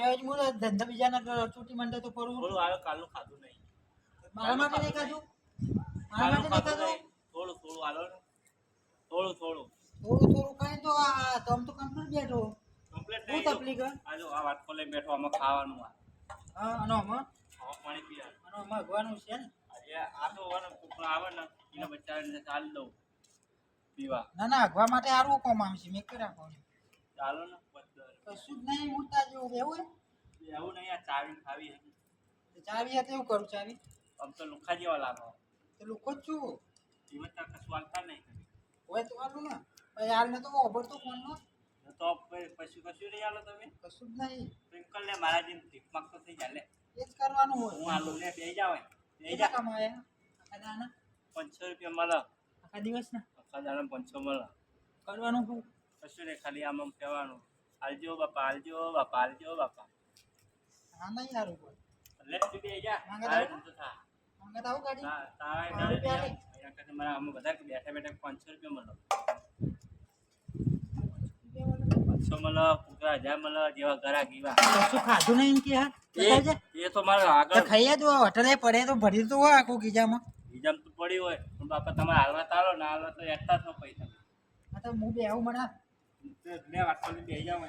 હું ધંધા બીજાના છૂટી મંડે તો કરું. થોડું આવે કાલનું ખાધું નહીં. મારા માટે નહીં ખાધું. મારા માટે નહીં ખાધું. થોડું થોડું આલો ને. થોડું થોડું ખાઈ તો આ તમ તો કમ્પ્લીટ બેઠો. કમ્પ્લીટ બહુ તકલીફ હે. આજો આ વાટકો લઈ બેઠો આમાં ખાવાનું આ. હા અને આમાં પાણી પીવાનું. અને આમાં ભગવાનું છે ને. આ તો વર કુકડા આવે ને એને બચાવીને ચાલ દઉં પીવા. ના અગવા માટે સારું કોમ આવશે મેં કે રાખો ચાલો ને કશું જ નહીં ઉડતા જેવું એવું એવું નહીં. આ ચાવી ખાવી ચાવી હતી એવું કરું ચાવી આમ તો લુખા જેવા લાગો. તો લુખો જ છું જીવન ત્યાં કશું હાલતા નહીં હોય તો હાલું ને યાર ને તો ઓભર તો ફોન નો તો પછી કશું નહીં હાલો તમે કશું જ નહીં ટ્વિંકલ લે મારા જેમ ટીકમાક તો થઈ જાય લે એ જ કરવાનું હોય. હું હાલું લે બે જાવ બે જા કમાયા આખા દાના 500 રૂપિયા મળે આખા દિવસ ના આખા દાના 500 મળે. કરવાનું શું કશું નહીં ખાલી આમ કહેવાનું હાલજો બાપા હાલજો બાપા હાલજો બાપા. હા નહીં સારું કોઈ લે તું બે જા તો થા મંગત આવું ગાડી મારા અમે બધા બેઠા બેઠા 500 રૂપિયા મળે. 500 મળે પૂરા 1000 મળે જેવા ઘરા ગીવા કશું ખાધું નહીં કે એ તો મારે આગળ ખાઈએ તો હોટલે પડે તો ભરી તો હોય આખું ગીજામાં બીજામ તો પડી હોય પણ બાપા તમારે હાલવા તારો ના હાલવા તો એકતા જ ન પૈસા. હા તો હું બે આવું મને લે વાટકો બે જાવ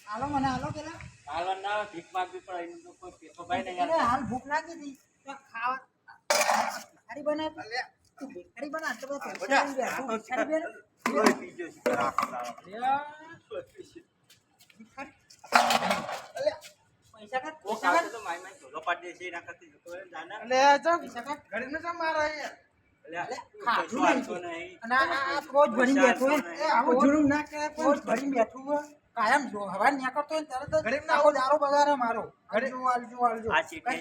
હાલો મને હાલો પેલા હાલવા ના ભીખ માગવી પડે એનું તો કોઈ પેસો ભાઈ નહીં. હાલ ભૂખ લાગી હતી તો ખાવા ભિખારી બના તું ભિખારી બના તો કાયમ જો હવા નીકળતો હોય તરત ગરીબ ના આવો દારૂ બગાડે મારો આલજો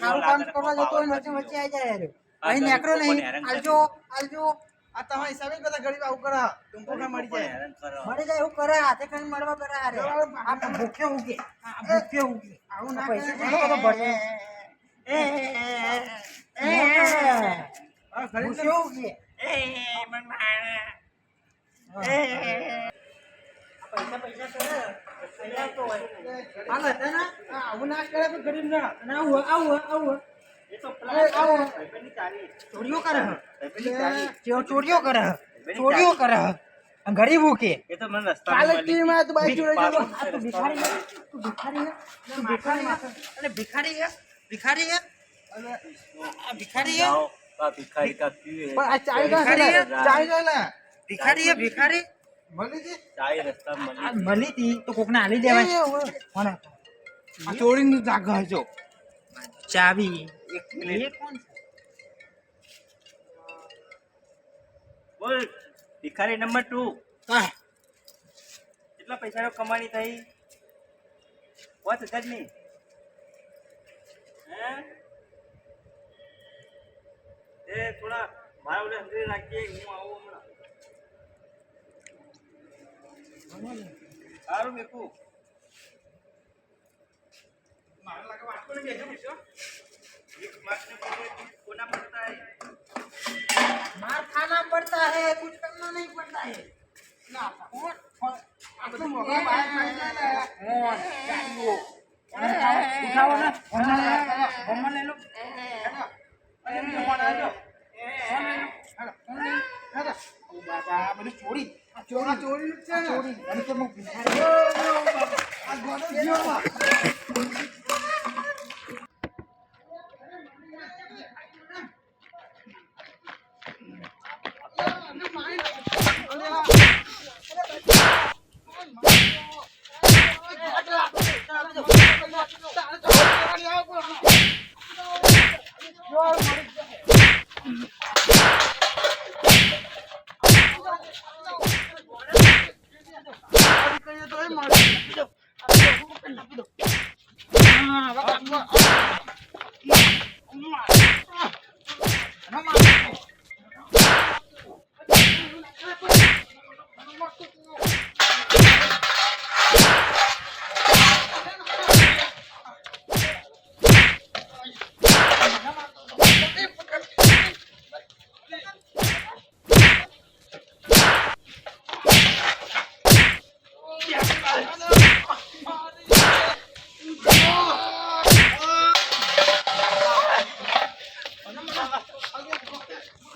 સારું કામ કરવા જતો હોય વચ્ચે વચ્ચે આવી જાય અહીં નીકળો નહીં આલજો આ તમારા હિસાબે બધા ગરીબ આવું કરે ટૂંકો ના મળી જાય એવું કરે હાથે કઈ મળવા કરે અરે આ ભૂખ્યો ઉગે આવું ના પૈસા બધો ભરે ભૂખ્યો ઉગે પૈસા કરે તો હાલ હતા ને આવું ના કરે તો ગરીબ ના આવું એ તો ચોરીઓ કરે ગરીબ કે એ તો મને રસ્તા ભિખારી મળી હતી તો કોકને આલી દેવાય ચોરીની જાગા છો ચાવી બોલ ભિખારી નંબર 2 કેટલા પૈસા કમાણી થઈ 5000 ની હે એ થોડા મારા ઓલે હંગરી રાખીએ હું આવું હમણાં સારું મેકુ मार लगा वाटको ने भेजो मुझे एक मार ने कोना पड़ता है मार खाना पड़ता है कुछ करना नहीं पड़ता है ना कौन अब तो मोगा बाहर पड़ जाए कौन जाइयो उठाओ ना बम्मा ले लो अरे फोन आ जाओ फोन ले लो ओ बाबा મને ચોરી છે ચોરી અને કે હું ભિખારી આ ગોડો જીવમાં Oh! વાહ, વાહ.